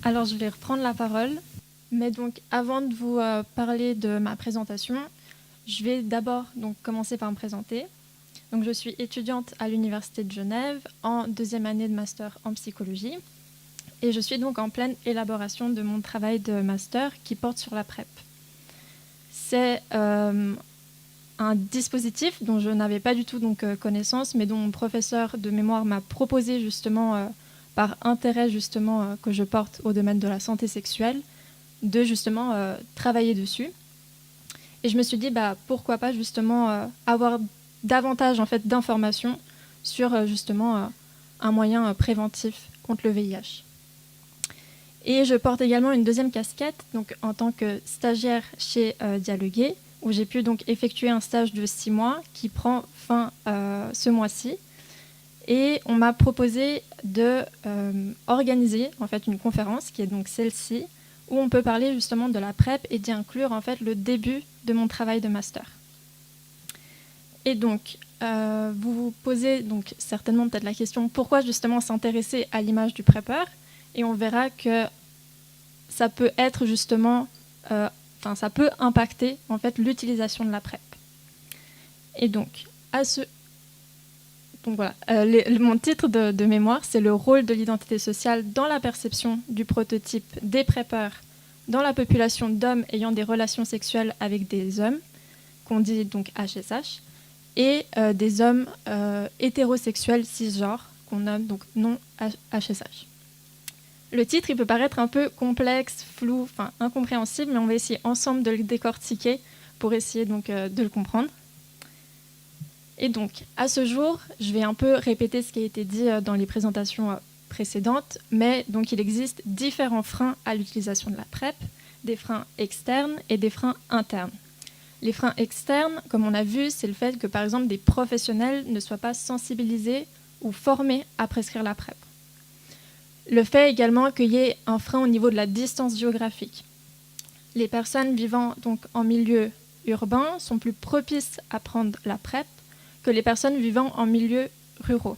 Alors, je vais reprendre la parole. Mais donc, avant de vous parler de ma présentation, je vais d'abord donc commencer par me présenter. Donc, je suis étudiante à l'Université de Genève en deuxième année de master en psychologie. Et je suis donc en pleine élaboration de mon travail de master qui porte sur la PrEP. C'est un dispositif dont je n'avais pas du tout connaissance, mais dont mon professeur de mémoire m'a proposé justement, par intérêt justement que je porte au domaine de la santé sexuelle, de justement travailler dessus. Et je me suis dit, pourquoi pas justement avoir davantage en fait, d'informations sur justement un moyen préventif contre le VIH. Et je porte également une deuxième casquette, donc en tant que stagiaire chez Dialoguer, où j'ai pu donc effectuer un stage de 6 mois qui prend fin ce mois-ci. Et on m'a proposé de organiser en fait une conférence qui est donc celle-ci, où on peut parler justement de la PrEP et d'y inclure en fait le début de mon travail de master. Et donc, vous vous posez donc certainement peut-être la question pourquoi justement s'intéresser à l'image du PrEPper, et on verra que ça peut être justement, ça peut impacter en fait l'utilisation de la PrEP. Et donc, voilà, mon titre de mémoire, c'est le rôle de l'identité sociale dans la perception du prototype des PrEPpers dans la population d'hommes ayant des relations sexuelles avec des hommes, qu'on dit donc HSH, et des hommes hétérosexuels cisgenres, qu'on nomme donc non HSH. Le titre, il peut paraître un peu complexe, flou, incompréhensible, mais on va essayer ensemble de le décortiquer pour essayer donc de le comprendre. Et donc, à ce jour, je vais un peu répéter ce qui a été dit dans les présentations précédentes, mais donc il existe différents freins à l'utilisation de la PrEP, des freins externes et des freins internes. Les freins externes, comme on a vu, c'est le fait que, par exemple, des professionnels ne soient pas sensibilisés ou formés à prescrire la PrEP. Le fait également qu'il y ait un frein au niveau de la distance géographique. Les personnes vivant donc en milieu urbain sont plus propices à prendre la PrEP que les personnes vivant en milieux ruraux.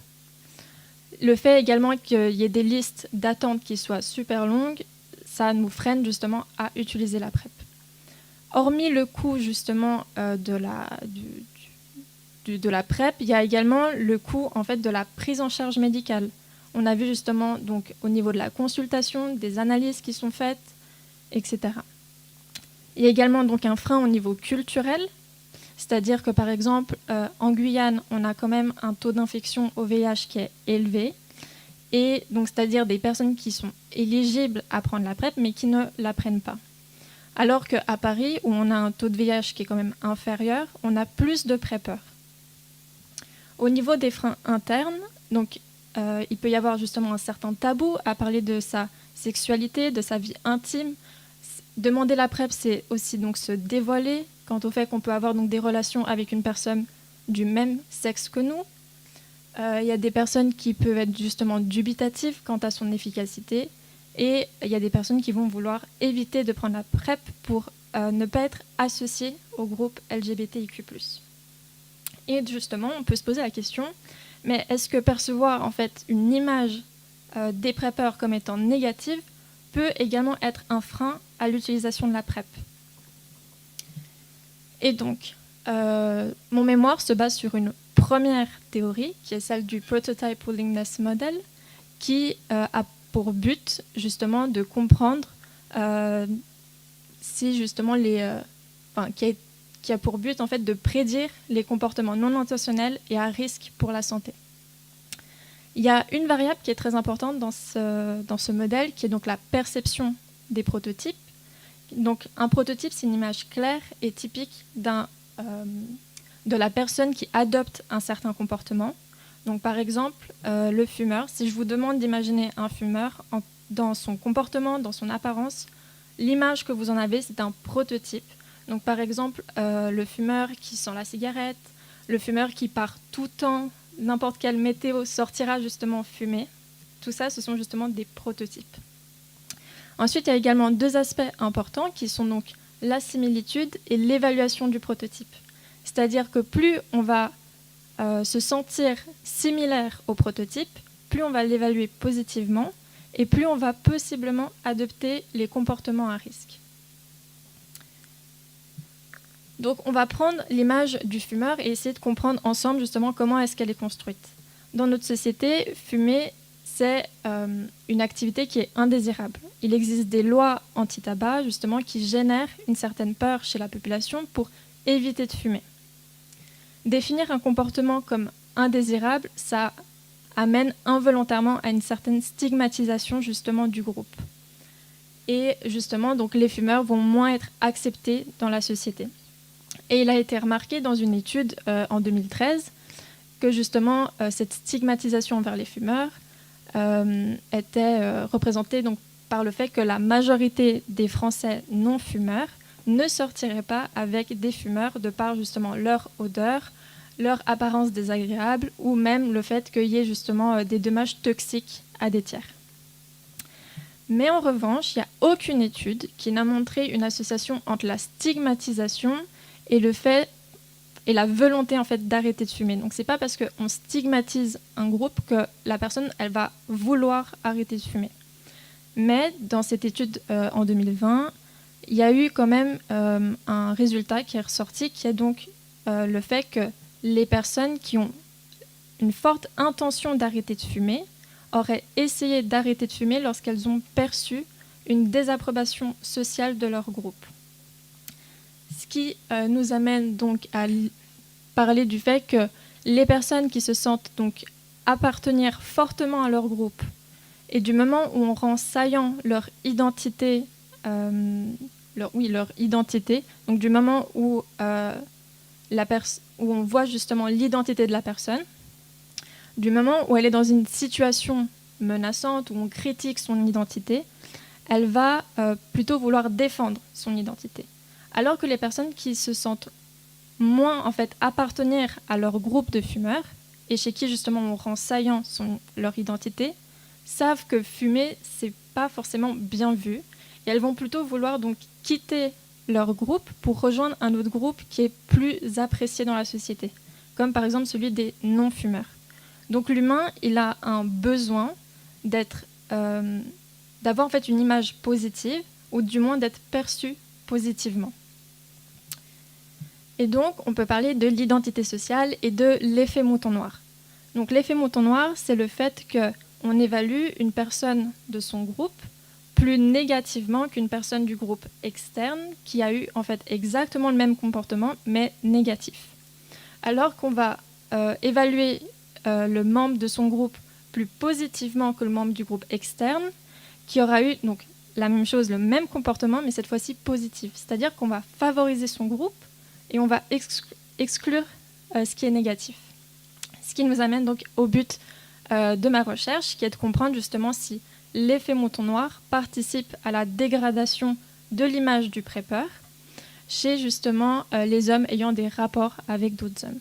Le fait également qu'il y ait des listes d'attente qui soient super longues, ça nous freine justement à utiliser la PrEP. Hormis le coût justement de la PrEP, il y a également le coût en fait, de la prise en charge médicale. On a vu justement donc, au niveau de la consultation, des analyses qui sont faites, etc. Il y a également donc, un frein au niveau culturel, c'est-à-dire que par exemple, en Guyane, on a quand même un taux d'infection au VIH qui est élevé, et donc c'est-à-dire des personnes qui sont éligibles à prendre la PrEP, mais qui ne la prennent pas. Alors qu'à Paris, où on a un taux de VIH qui est quand même inférieur, on a plus de PrEPpers. Au niveau des freins internes, donc, il peut y avoir justement un certain tabou à parler de sa sexualité, de sa vie intime. Demander la PrEP, c'est aussi donc se dévoiler quant au fait qu'on peut avoir donc des relations avec une personne du même sexe que nous. Il y a des personnes qui peuvent être justement dubitatives quant à son efficacité, et il y a des personnes qui vont vouloir éviter de prendre la PrEP pour ne pas être associées au groupe LGBTIQ+. Et justement, on peut se poser la question, mais est-ce que percevoir en fait une image des PrEPpers comme étant négative peut également être un frein à l'utilisation de la PrEP? Et donc, mon mémoire se base sur une première théorie, qui est celle du Prototype Willingness Model, qui a pour but justement de comprendre si justement qui a pour but en fait de prédire les comportements non intentionnels et à risque pour la santé. Il y a une variable qui est très importante dans ce modèle, qui est donc la perception des prototypes. Donc, un prototype, c'est une image claire et typique de la personne qui adopte un certain comportement. Donc, par exemple, le fumeur. Si je vous demande d'imaginer un fumeur dans son comportement, dans son apparence, l'image que vous en avez, c'est un prototype. Donc, par exemple, le fumeur qui sent la cigarette, le fumeur qui par tout temps, n'importe quelle météo, sortira justement fumer. Tout ça, ce sont justement des prototypes. Ensuite, il y a également deux aspects importants qui sont donc la similitude et l'évaluation du prototype. C'est-à-dire que plus on va se sentir similaire au prototype, plus on va l'évaluer positivement, et plus on va possiblement adopter les comportements à risque. Donc on va prendre l'image du fumeur et essayer de comprendre ensemble justement comment est-ce qu'elle est construite. Dans notre société, fumer, c'est une activité qui est indésirable. Il existe des lois anti-tabac justement qui génèrent une certaine peur chez la population pour éviter de fumer. Définir un comportement comme indésirable, ça amène involontairement à une certaine stigmatisation justement du groupe. Et justement, donc, les fumeurs vont moins être acceptés dans la société. Et il a été remarqué dans une étude en 2013 que justement cette stigmatisation envers les fumeurs était représentée donc, par le fait que la majorité des Français non-fumeurs ne sortiraient pas avec des fumeurs de par justement leur odeur, leur apparence désagréable ou même le fait qu'il y ait justement des dommages toxiques à des tiers. Mais en revanche, il n'y a aucune étude qui n'a montré une association entre la stigmatisation et le fait et la volonté en fait d'arrêter de fumer. Donc c'est pas parce qu'on stigmatise un groupe que la personne elle va vouloir arrêter de fumer. Mais dans cette étude en 2020, il y a eu quand même un résultat qui est ressorti, qui est donc le fait que les personnes qui ont une forte intention d'arrêter de fumer auraient essayé d'arrêter de fumer lorsqu'elles ont perçu une désapprobation sociale de leur groupe. Ce qui nous amène donc à parler du fait que les personnes qui se sentent donc appartenir fortement à leur groupe et du moment où on rend saillant leur identité, leur identité, donc du moment où où on voit justement l'identité de la personne, du moment où elle est dans une situation menaçante, où on critique son identité, elle va plutôt vouloir défendre son identité. Alors que les personnes qui se sentent moins en fait appartenir à leur groupe de fumeurs, et chez qui justement on rend saillant leur identité, savent que fumer, c'est pas forcément bien vu, et elles vont plutôt vouloir donc quitter leur groupe pour rejoindre un autre groupe qui est plus apprécié dans la société, comme par exemple celui des non-fumeurs. Donc l'humain, il a un besoin d'avoir en fait une image positive, ou du moins d'être perçu positivement. Et donc, on peut parler de l'identité sociale et de l'effet mouton noir. Donc l'effet mouton noir, c'est le fait qu'on évalue une personne de son groupe plus négativement qu'une personne du groupe externe qui a eu en fait exactement le même comportement mais négatif. Alors qu'on va évaluer le membre de son groupe plus positivement que le membre du groupe externe qui aura eu donc la même chose, le même comportement mais cette fois-ci positif. C'est-à-dire qu'on va favoriser son groupe et on va exclure ce qui est négatif. Ce qui nous amène donc au but de ma recherche qui est de comprendre justement si l'effet mouton noir participe à la dégradation de l'image du prépeur chez justement les hommes ayant des rapports avec d'autres hommes.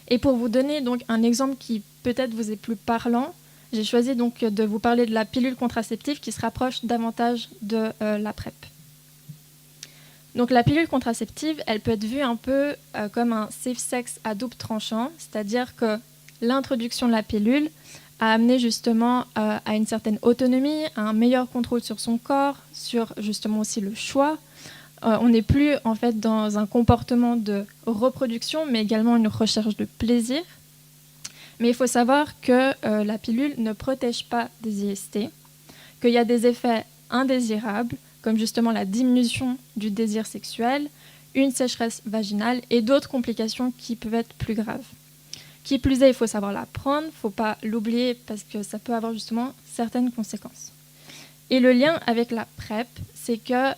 Et pour vous donner donc un exemple qui peut-être vous est plus parlant, j'ai choisi donc de vous parler de la pilule contraceptive qui se rapproche davantage de la PrEP. Donc la pilule contraceptive, elle peut être vue un peu comme un safe sex à double tranchant, c'est-à-dire que l'introduction de la pilule a amené justement à une certaine autonomie, à un meilleur contrôle sur son corps, sur justement aussi le choix. On n'est plus en fait dans un comportement de reproduction, mais également une recherche de plaisir. Mais il faut savoir que la pilule ne protège pas des IST, qu'il y a des effets indésirables, comme justement la diminution du désir sexuel, une sécheresse vaginale et d'autres complications qui peuvent être plus graves. Qui plus est, il faut savoir la prendre, il ne faut pas l'oublier parce que ça peut avoir justement certaines conséquences. Et le lien avec la PrEP, c'est que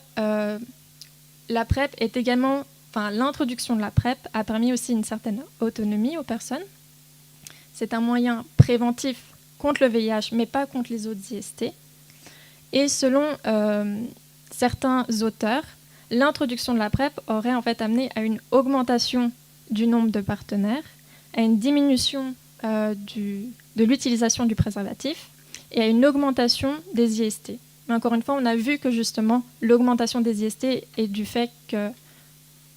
la PrEP est également, l'introduction de la PrEP a permis aussi une certaine autonomie aux personnes. C'est un moyen préventif contre le VIH, mais pas contre les autres IST. Et selon certains auteurs, l'introduction de la PrEP aurait en fait amené à une augmentation du nombre de partenaires, à une diminution de l'utilisation du préservatif et à une augmentation des IST. Mais encore une fois, on a vu que justement l'augmentation des IST est du fait que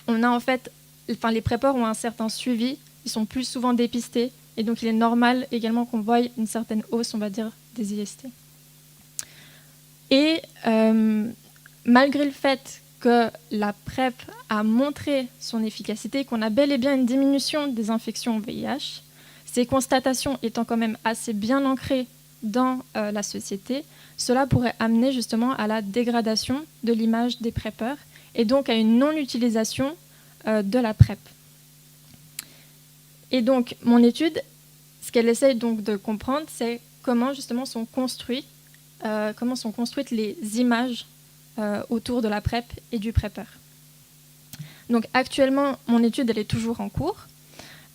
les PrEPeurs ont un certain suivi, ils sont plus souvent dépistés et donc il est normal également qu'on voie une certaine hausse, on va dire, des IST. malgré le fait que la PrEP a montré son efficacité, qu'on a bel et bien une diminution des infections au VIH, ces constatations étant quand même assez bien ancrées dans la société, cela pourrait amener justement à la dégradation de l'image des PrEPeurs et donc à une non-utilisation de la PrEP. Et donc, mon étude, ce qu'elle essaye donc de comprendre, c'est comment justement sont construites les images autour de la PrEP et du PrEPeur. Donc, actuellement, mon étude, elle est toujours en cours.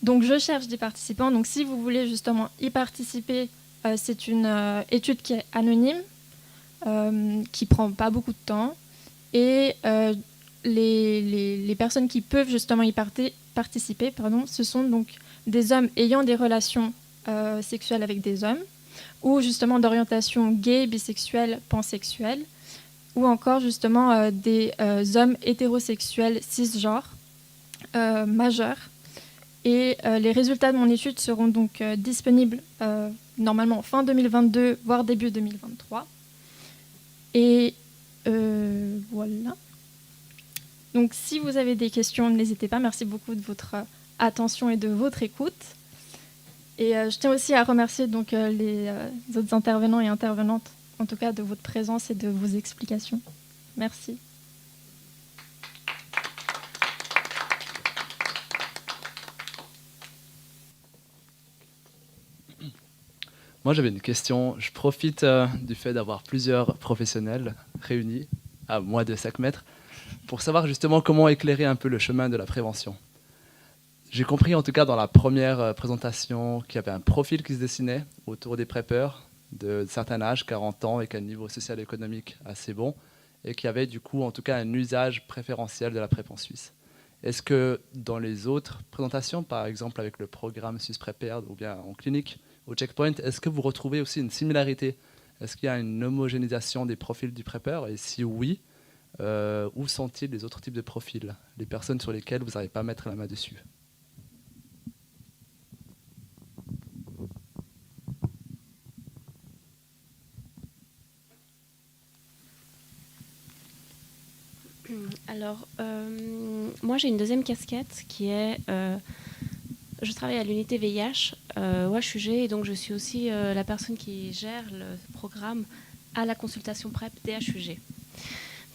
Donc, je cherche des participants. Donc, si vous voulez justement y participer, c'est une étude qui est anonyme, qui ne prend pas beaucoup de temps. Et les personnes qui peuvent justement y participer, ce sont donc des hommes ayant des relations sexuelles avec des hommes, ou justement d'orientation gay, bisexuelle, pansexuelle, ou encore justement des hommes hétérosexuels cisgenres majeurs. Et les résultats de mon étude seront donc disponibles normalement fin 2022, voire début 2023. Et voilà. Donc si vous avez des questions, n'hésitez pas. Merci beaucoup de votre attention et de votre écoute. Et je tiens aussi à remercier donc, les autres intervenants et intervenantes, en tout cas de votre présence et de vos explications. Merci. Moi, j'avais une question. Je profite du fait d'avoir plusieurs professionnels réunis à moins de 5 mètres pour savoir justement comment éclairer un peu le chemin de la prévention. J'ai compris en tout cas dans la première présentation qu'il y avait un profil qui se dessinait autour des PrEPeurs de certain âge, 40 ans, et qu'un niveau social-économique assez bon, et qu'il y avait du coup en tout cas un usage préférentiel de la PrEP en Suisse. Est-ce que dans les autres présentations, par exemple avec le programme Suisse Prepared ou bien en clinique, au checkpoint, est-ce que vous retrouvez aussi une similarité? Est-ce qu'il y a une homogénéisation des profils du PrEPeur? Et si oui, où sont-ils les autres types de profils? Les personnes sur lesquelles vous n'arrivez pas à mettre la main dessus? Alors, moi j'ai une deuxième casquette qui est, je travaille à l'unité VIH au HUG et donc je suis aussi la personne qui gère le programme à la consultation PrEP des HUG.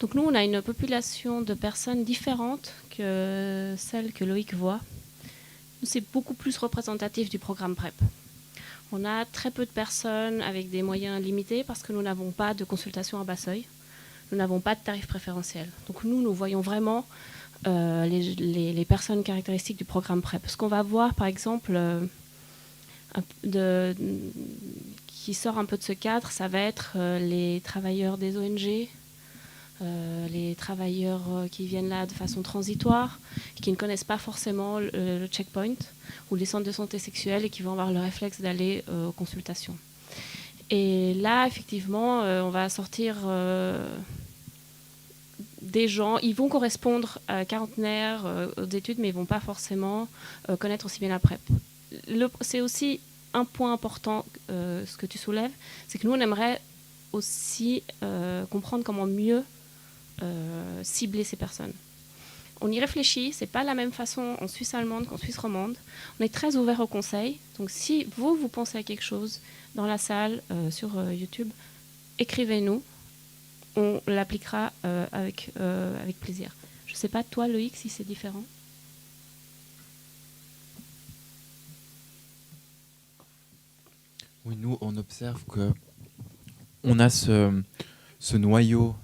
Donc nous on a une population de personnes différentes que celle que Loïc voit. C'est beaucoup plus représentatif du programme PrEP. On a très peu de personnes avec des moyens limités parce que nous n'avons pas de consultation à bas seuil. Nous n'avons pas de tarif préférentiel. Donc nous voyons vraiment les personnes caractéristiques du programme PrEP. Ce qu'on va voir, par exemple, qui sort un peu de ce cadre, ça va être les travailleurs des ONG, les travailleurs qui viennent là de façon transitoire, qui ne connaissent pas forcément le checkpoint, ou les centres de santé sexuelle et qui vont avoir le réflexe d'aller aux consultations. Et là, effectivement, on va sortir des gens, ils vont correspondre à quarantenaires aux études, mais ils ne vont pas forcément connaître aussi bien la PrEP. C'est aussi un point important, ce que tu soulèves, c'est que nous, on aimerait aussi comprendre comment mieux cibler ces personnes. On y réfléchit, c'est pas la même façon en Suisse allemande qu'en Suisse romande. On est très ouvert aux conseils. Donc si vous pensez à quelque chose dans la salle, sur YouTube, écrivez-nous. On l'appliquera avec plaisir. Je ne sais pas, toi, Loïc, si c'est différent. Oui, nous, on observe que on a ce noyau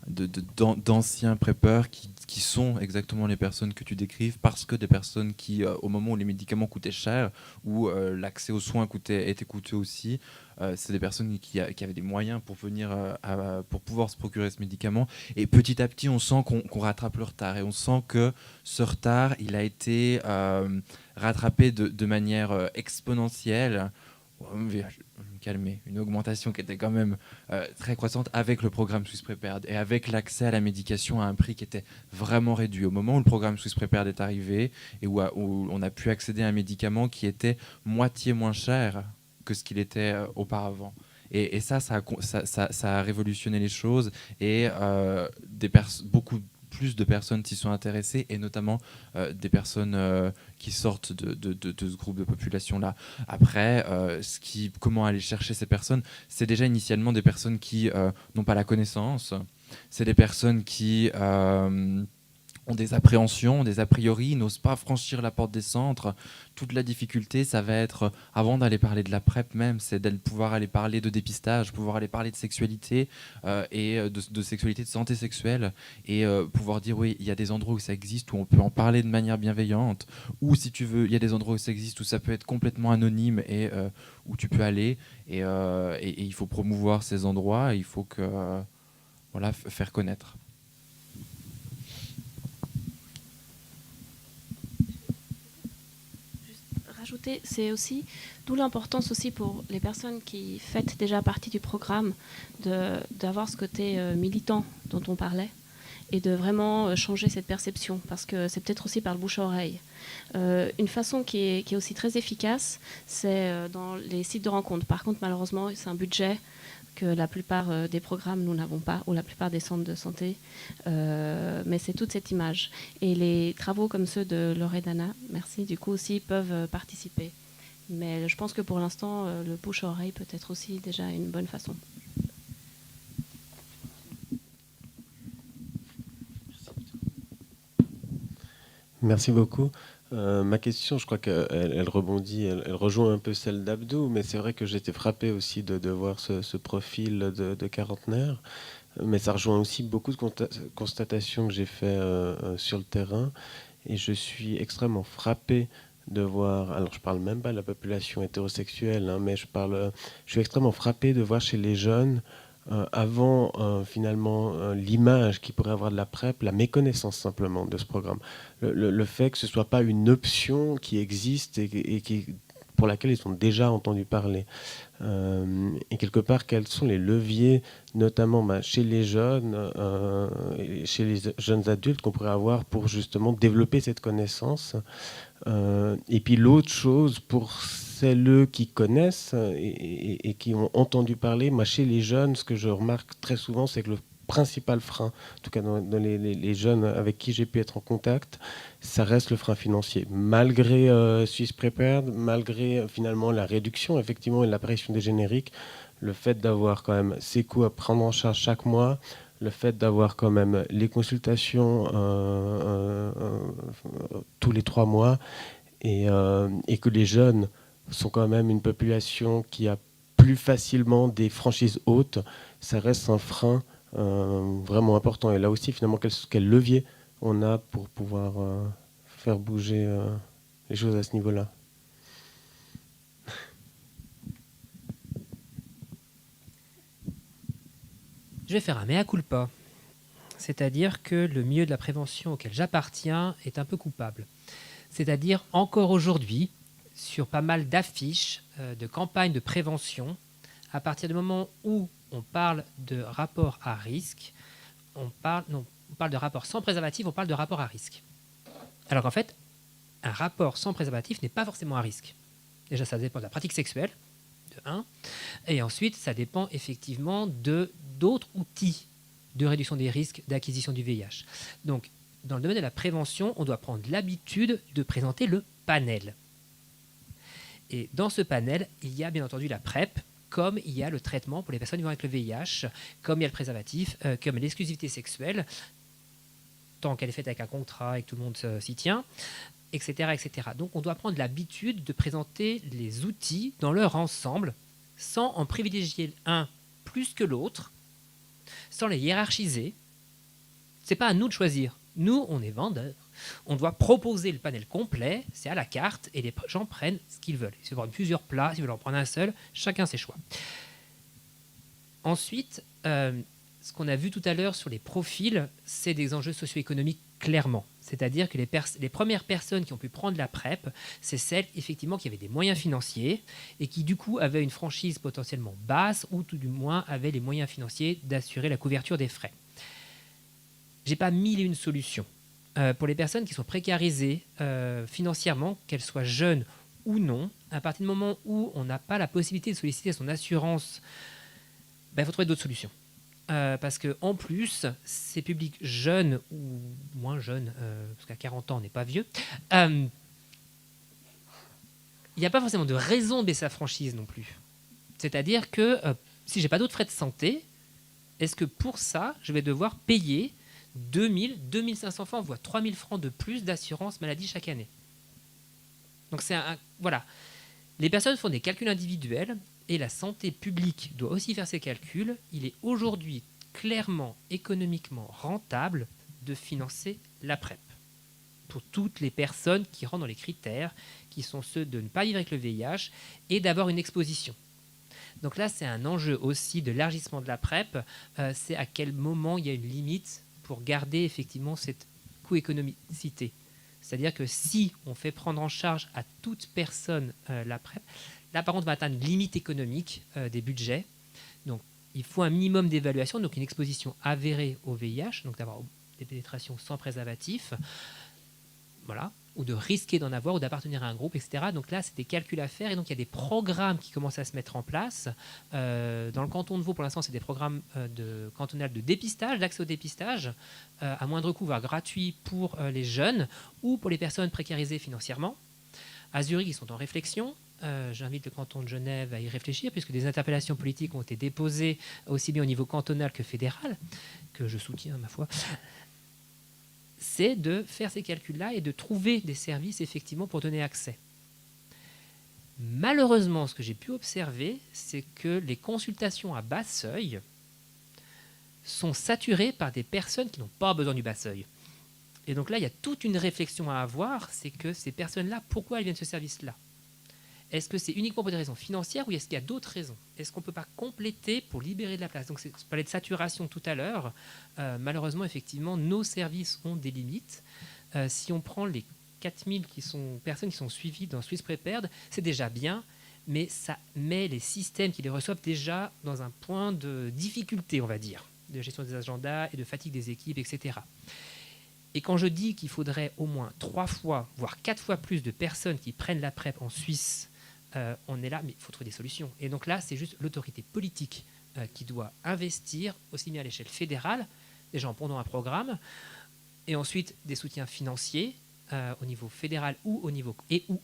d'anciens prépeurs qui sont exactement les personnes que tu décrives, parce que des personnes qui, au moment où les médicaments coûtaient cher, où l'accès aux soins était coûteux aussi, c'est des personnes qui avaient des moyens pour pour pouvoir se procurer ce médicament. Et petit à petit, on sent qu'on rattrape le retard. Et on sent que ce retard, il a été rattrapé de manière exponentielle. Je vais me calmer, une augmentation qui était quand même très croissante avec le programme Swiss Prepared et avec l'accès à la médication à un prix qui était vraiment réduit. Au moment où le programme Swiss Prepared est arrivé et où on a pu accéder à un médicament qui était moitié moins cher que ce qu'il était auparavant. Et ça a révolutionné les choses. Et beaucoup plus de personnes s'y sont intéressées, et notamment des personnes qui sortent de ce groupe de population-là. Après, comment aller chercher ces personnes, c'est déjà initialement des personnes qui n'ont pas la connaissance, c'est des personnes qui ont des appréhensions, des a priori, n'osent pas franchir la porte des centres. Toute la difficulté, ça va être, avant d'aller parler de la PrEP même, c'est de pouvoir aller parler de dépistage, pouvoir aller parler de sexualité et de sexualité, de santé sexuelle, et pouvoir dire oui, il y a des endroits où ça existe, où on peut en parler de manière bienveillante, ou si tu veux, il y a des endroits où ça existe, où ça peut être complètement anonyme et où tu peux aller, et il faut promouvoir ces endroits, il faut faire connaître. Rajouter, c'est aussi d'où l'importance aussi pour les personnes qui font déjà partie du programme d'avoir ce côté militant dont on parlait, et de vraiment changer cette perception, parce que c'est peut-être aussi par le bouche à oreille. Une façon qui est aussi très efficace, c'est dans les sites de rencontres. Par contre, malheureusement, c'est un budget que la plupart des programmes, nous n'avons pas, ou la plupart des centres de santé, mais c'est toute cette image. Et les travaux comme ceux de Loredana, merci, du coup aussi peuvent participer. Mais je pense que pour l'instant, le bouche à oreille peut être aussi déjà une bonne façon. Merci beaucoup. Ma question, je crois qu'elle rebondit, elle rejoint un peu celle d'Abdou, mais c'est vrai que j'étais frappé aussi de voir ce profil de quarantenaire. Mais ça rejoint aussi beaucoup de constatations que j'ai fait sur le terrain. Et je suis extrêmement frappé de voir, alors je parle même pas de la population hétérosexuelle, hein, mais je suis extrêmement frappé de voir chez les jeunes, avant finalement l'image qu'ils pourraient avoir de la PrEP, la méconnaissance simplement de ce programme. Le fait que ce ne soit pas une option qui existe pour laquelle ils ont déjà entendu parler. Et quelque part, quels sont les leviers, notamment chez les jeunes, et chez les jeunes adultes, qu'on pourrait avoir pour justement développer cette connaissance. Et puis l'autre chose, pour celles qui connaissent et qui ont entendu parler, moi, chez les jeunes, ce que je remarque très souvent, c'est que le principal frein, en tout cas dans les jeunes avec qui j'ai pu être en contact, ça reste le frein financier. Malgré Swiss Prepared, malgré finalement la réduction effectivement et l'apparition des génériques, le fait d'avoir quand même ces coûts à prendre en charge chaque mois, le fait d'avoir quand même les consultations tous les 3 mois, et que les jeunes sont quand même une population qui a plus facilement des franchises hautes, ça reste un frein vraiment important. Et là aussi, finalement, quel levier on a pour pouvoir faire bouger les choses à ce niveau-là. Je vais faire un mea culpa. C'est-à-dire que le milieu de la prévention auquel j'appartiens est un peu coupable. C'est-à-dire, encore aujourd'hui, sur pas mal d'affiches, de campagnes de prévention, à partir du moment où on parle de rapport à risque, on parle de rapport sans préservatif, on parle de rapport à risque. Alors qu'en fait, un rapport sans préservatif n'est pas forcément à risque. Déjà, ça dépend de la pratique sexuelle, de 1, et ensuite, ça dépend effectivement d'autres outils de réduction des risques d'acquisition du VIH. Donc, dans le domaine de la prévention, on doit prendre l'habitude de présenter le panel. Et dans ce panel, il y a bien entendu la PrEP, comme il y a le traitement pour les personnes vivant avec le VIH, comme il y a le préservatif, comme l'exclusivité sexuelle, tant qu'elle est faite avec un contrat et que tout le monde s'y tient, etc., etc. Donc on doit prendre l'habitude de présenter les outils dans leur ensemble, sans en privilégier un plus que l'autre, sans les hiérarchiser. Ce n'est pas à nous de choisir. Nous, on est vendeurs. On doit proposer le panel complet, c'est à la carte, et les gens prennent ce qu'ils veulent. S'ils veulent prendre plusieurs plats, s'ils veulent en prendre un seul, chacun ses choix. Ensuite, ce qu'on a vu tout à l'heure sur les profils, c'est des enjeux socio-économiques clairement. C'est-à-dire que les premières personnes qui ont pu prendre la PrEP, c'est celles effectivement qui avaient des moyens financiers et qui du coup avaient une franchise potentiellement basse ou tout du moins avaient les moyens financiers d'assurer la couverture des frais. J'ai pas 1001 solutions. Pour les personnes qui sont précarisées financièrement, qu'elles soient jeunes ou non, à partir du moment où on n'a pas la possibilité de solliciter son assurance Il faut trouver d'autres solutions. Parce qu'en plus, ces publics jeunes ou moins jeunes, parce qu'à 40 ans, on n'est pas vieux, il n'y a pas forcément de raison de baisser sa franchise non plus. C'est-à-dire que si je n'ai pas d'autres frais de santé, est-ce que pour ça, je vais devoir payer 2000, 2500 francs, voire 3000 francs de plus d'assurance maladie chaque année? Donc voilà. Les personnes font des calculs individuels et la santé publique doit aussi faire ses calculs. Il est aujourd'hui clairement économiquement rentable de financer la PrEP pour toutes les personnes qui rentrent dans les critères, qui sont ceux de ne pas vivre avec le VIH et d'avoir une exposition. Donc là, c'est un enjeu aussi de l'élargissement de la PrEP. C'est à quel moment il y a une limite pour garder effectivement cette coût-économicité. C'est-à-dire que si on fait prendre en charge à toute personne la PrEP, là par contre on va atteindre une limite économique des budgets. Donc il faut un minimum d'évaluation, donc une exposition avérée au VIH, donc d'avoir des pénétrations sans préservatif, voilà, ou de risquer d'en avoir ou d'appartenir à un groupe, etc. Donc là, c'est des calculs à faire et donc il y a des programmes qui commencent à se mettre en place. Dans le canton de Vaud, pour l'instant, c'est des programmes cantonaux de dépistage, d'accès au dépistage, à moindre coût, voire gratuit pour les jeunes ou pour les personnes précarisées financièrement. À Zurich, ils sont en réflexion. J'invite le canton de Genève à y réfléchir, puisque des interpellations politiques ont été déposées aussi bien au niveau cantonal que fédéral, que je soutiens, ma foi. C'est de faire ces calculs-là et de trouver des services effectivement pour donner accès. Malheureusement, ce que j'ai pu observer, c'est que les consultations à bas seuil sont saturées par des personnes qui n'ont pas besoin du bas seuil. Et donc là, il y a toute une réflexion à avoir, c'est que ces personnes-là, pourquoi elles viennent de ce service-là? Est-ce que c'est uniquement pour des raisons financières ou est-ce qu'il y a d'autres raisons? Est-ce qu'on ne peut pas compléter pour libérer de la place? Donc, je parlais de saturation tout à l'heure. Malheureusement, effectivement, nos services ont des limites. Si on prend les 4000 personnes qui sont suivies dans Swiss Prepared, c'est déjà bien, mais ça met les systèmes qui les reçoivent déjà dans un point de difficulté, on va dire, de gestion des agendas et de fatigue des équipes, etc. Et quand je dis qu'il faudrait au moins 3 fois, voire 4 fois plus de personnes qui prennent la PrEP en Suisse, on est là, mais il faut trouver des solutions. Et donc là, c'est juste l'autorité politique qui doit investir, aussi bien à l'échelle fédérale, déjà en pondant un programme, et ensuite des soutiens financiers au niveau fédéral ou au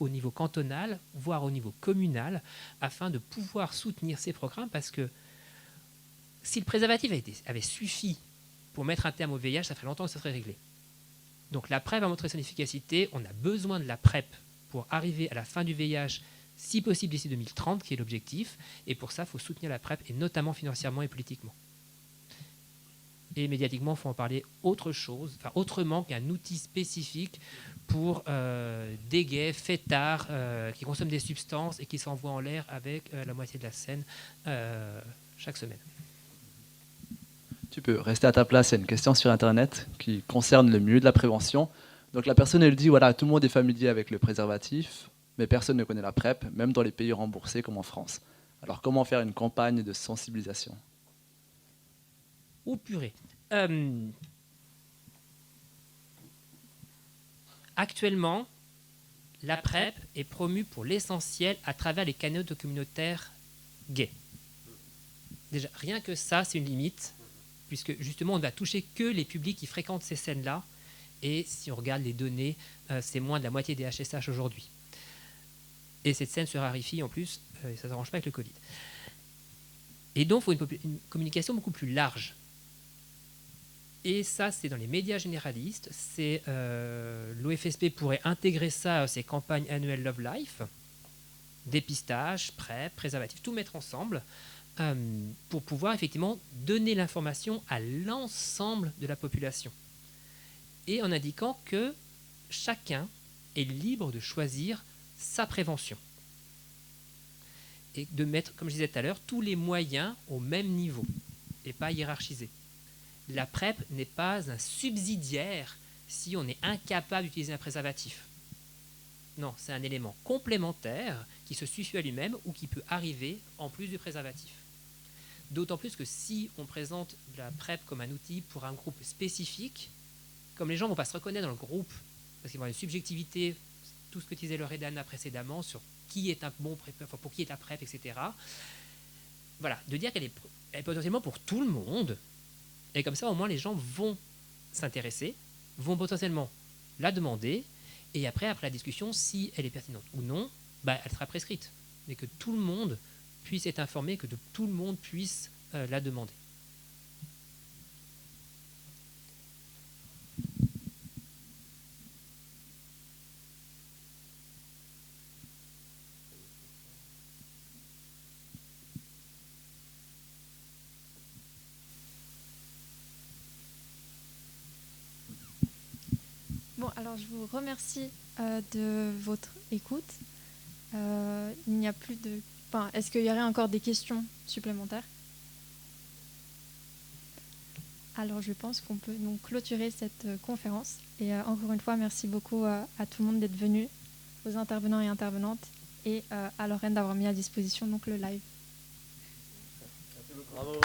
niveau cantonal, voire au niveau communal, afin de pouvoir soutenir ces programmes, parce que si le préservatif avait suffi pour mettre un terme au VIH, ça ferait longtemps que ça serait réglé. Donc la PrEP a montré son efficacité, on a besoin de la PrEP pour arriver à la fin du VIH, si possible d'ici 2030, qui est l'objectif, et pour ça, il faut soutenir la PrEP, et notamment financièrement et politiquement. Et médiatiquement, il faut en parler autrement qu'un outil spécifique pour des gays, fêtards, qui consomment des substances et qui s'envoient en l'air avec la moitié de la scène chaque semaine. Tu peux rester à ta place, il y a une question sur Internet qui concerne le milieu de la prévention. Donc la personne, elle dit, voilà, tout le monde est familier avec le préservatif, mais personne ne connaît la PrEP, même dans les pays remboursés comme en France. Alors comment faire une campagne de sensibilisation? Oh purée. Actuellement, la PrEP est promue pour l'essentiel à travers les canaux de communautaires gays. Déjà, rien que ça, c'est une limite, puisque justement, on ne va toucher que les publics qui fréquentent ces scènes-là. Et si on regarde les données, c'est moins de la moitié des HSH aujourd'hui. Et cette scène se raréfie en plus, et ça ne s'arrange pas avec le Covid. Et donc, il faut une communication beaucoup plus large. Et ça, c'est dans les médias généralistes. L'OFSP pourrait intégrer ça à ses campagnes annuelles Love Life, dépistage, PrEP, préservatif, tout mettre ensemble pour pouvoir effectivement donner l'information à l'ensemble de la population. Et en indiquant que chacun est libre de choisir sa prévention. Et de mettre, comme je disais tout à l'heure, tous les moyens au même niveau et pas hiérarchisés. La PrEP n'est pas un subsidiaire si on est incapable d'utiliser un préservatif. Non, c'est un élément complémentaire qui se suffit à lui-même ou qui peut arriver en plus du préservatif. D'autant plus que si on présente la PrEP comme un outil pour un groupe spécifique, comme les gens ne vont pas se reconnaître dans le groupe, parce qu'ils vont avoir une subjectivité, tout ce que disait Loredana précédemment sur qui est un bon PrEP, enfin pour qui est la PrEP, etc., voilà, de dire qu'elle est potentiellement pour tout le monde. Et comme ça, au moins, les gens vont s'intéresser, vont potentiellement la demander. Et après la discussion, si elle est pertinente ou non, elle sera prescrite. Mais que tout le monde puisse être informé, que tout le monde puisse la demander. Bon, alors je vous remercie de votre écoute. Il n'y a plus de... Enfin, est-ce qu'il y aurait encore des questions supplémentaires? Alors je pense qu'on peut donc clôturer cette conférence. Et encore une fois, merci beaucoup à tout le monde d'être venu, aux intervenants et intervenantes, et à Lorraine d'avoir mis à disposition donc le live. Bravo.